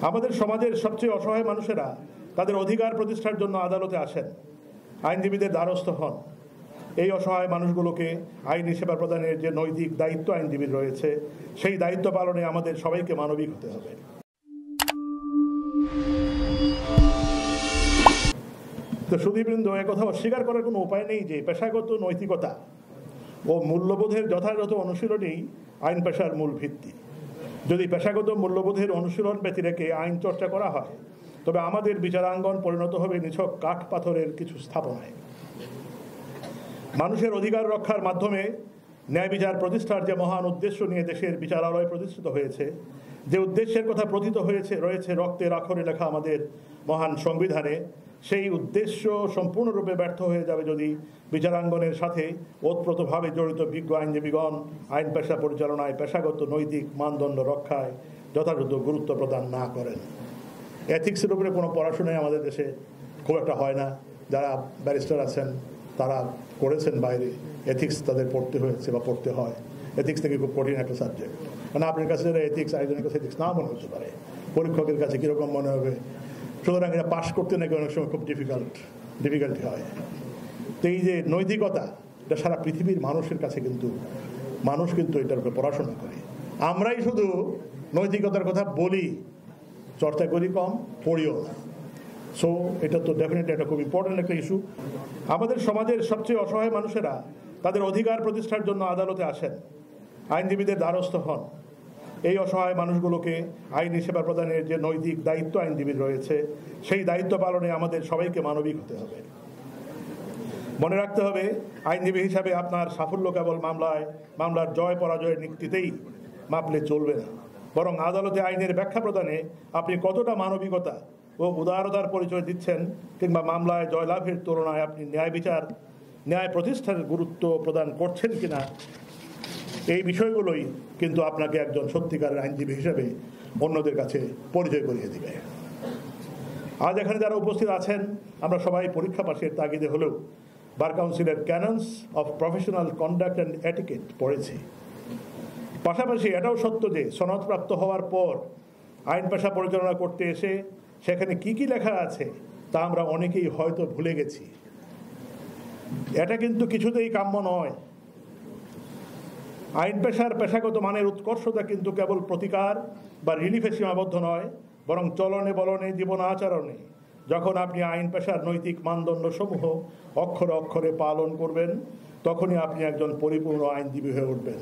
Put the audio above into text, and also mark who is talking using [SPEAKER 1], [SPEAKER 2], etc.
[SPEAKER 1] আমাদের সমাজের সবচেয়ে অসহায় মানুষেরা তাদের অধিকার প্রতিষ্ঠার জন্য আদালতে আসেন, আইনজীবীদের দ্বারস্থ হন। এই অসহায় মানুষগুলোকে আইনি সেবা প্রদানের যে নৈতিক দায়িত্ব আইনজীবীর রয়েছে, সেই দায়িত্ব পালনে আমাদের সবাইকে মানবিক হতে হবে। তো সুধীবৃন্দ, একথা অস্বীকার করার কোনো উপায় নেই যে পেশাগত নৈতিকতা ও মূল্যবোধের যথাযথ অনুশীলনই আইন পেশার মূল ভিত্তি। যদি পেশাগত মূল্যবোধের অনুশীলন ব্যতি রেখে আইন চর্চা করা হয়, তবে আমাদের বিচারাঙ্গন পরিণত হবে নিছক কাঠ পাথরের কিছু স্থাপনায়। মানুষের অধিকার রক্ষার মাধ্যমে ন্যায় বিচার প্রতিষ্ঠার যে মহান উদ্দেশ্য নিয়ে দেশের বিচারালয় প্রতিষ্ঠিত হয়েছে, যে উদ্দেশ্যের কথা প্রথিত রয়েছে রক্তের আক্ষরে লেখা আমাদের মহান সংবিধানে, সেই উদ্দেশ্য সম্পূর্ণরূপে ব্যর্থ হয়ে যাবে যদি বিচারাঙ্গনের সাথে ওতপ্রোতভাবে জড়িত বিজ্ঞ আইনজীবীগণ আইন পেশা পরিচালনায় পেশাগত নৈতিক মানদণ্ড রক্ষায় যথাযথ গুরুত্ব প্রদান না করেন। এথিক্সের উপরে কোনো পড়াশোনাই আমাদের দেশে খুব একটা হয় না। যারা ব্যারিস্টার আছেন তারা করেছেন বাইরে, এথিক্স তাদের পড়তে হয়েছে বা পড়তে হয়। এথিক্স থেকে খুব কঠিন একটা সাবজেক্ট, কারণ আপনার কাছে এথিক্স আরেকজনের কাছে এথিক্স না মনে হতে পারে, পরীক্ষকের কাছে কীরকম মনে হবে। সুতরাং এটা পাশ করতে নাকি অনেক সময় খুব ডিফিকাল্টি হয়। তো এই যে নৈতিকতা, এটা সারা পৃথিবীর মানুষের কাছে মানুষ কিন্তু এটার উপরে পড়াশোনা করে। আমরাই শুধু নৈতিকতার কথা বলি, চর্চা করি কম, পড়িও না। সো এটা তো ডেফিনেটলি একটা খুব ইম্পর্টেন্ট একটা ইস্যু। আমাদের সমাজের সবচেয়ে অসহায় মানুষেরা তাদের অধিকার প্রতিষ্ঠার জন্য আদালতে আসেন, আইনজীবীদের দ্বারস্থ হন। এই অসহায় মানুষগুলোকে আইনি সেবা প্রদানের যে নৈতিক দায়িত্ব আইনজীবীর রয়েছে, সেই দায়িত্ব পালনে আমাদের সবাইকে মানবিক হতে হবে। মনে রাখতে হবে, আইনজীবী হিসাবে আপনার সাফল্য কেবল মামলার জয় পরাজয়ের নিক্তিতেই মাপলে চলবে না, বরং আদালতে আইনের ব্যাখ্যা প্রদানে আপনি কতটা মানবিকতা ও উদারতার পরিচয় দিচ্ছেন, কিংবা মামলায় জয়লাভের তুলনায় আপনি ন্যায় প্রতিষ্ঠার গুরুত্ব প্রদান করছেন কিনা, এই বিষয়গুলোই কিন্তু আপনাকে একজন সত্যিকারের আইনজীবী হিসেবে অন্যদের কাছে পরিচয় করিয়ে দিবে। আজ এখানে যারা উপস্থিত আছেন, আমরা সবাই পরীক্ষা পাশের তাগিদে হলেও বার কাউন্সিলের canons of professional conduct and etiquette পড়েছি। পাশাপাশি এটাও সত্য যে সনদপ্রাপ্ত হওয়ার পর আইন পেশা পরিচালনা করতে এসে সেখানে কি কি লেখা আছে তা আমরা অনেকেই হয়তো ভুলে গেছি। এটা কিন্তু কিছুতেই কাম্য নয়। আইন পেশার পেশাগত মানের উৎকর্ষতা কিন্তু কেবল প্রতিকার বা রিলিফে সীমাবদ্ধ নয়, বরং চলনে বলনে জীবন আচরণে যখন আপনি আইন পেশার নৈতিক মানদণ্ড সমূহ অক্ষরে অক্ষরে পালন করবেন, তখনই আপনি একজন পরিপূর্ণ আইনজীবী হয়ে উঠবেন।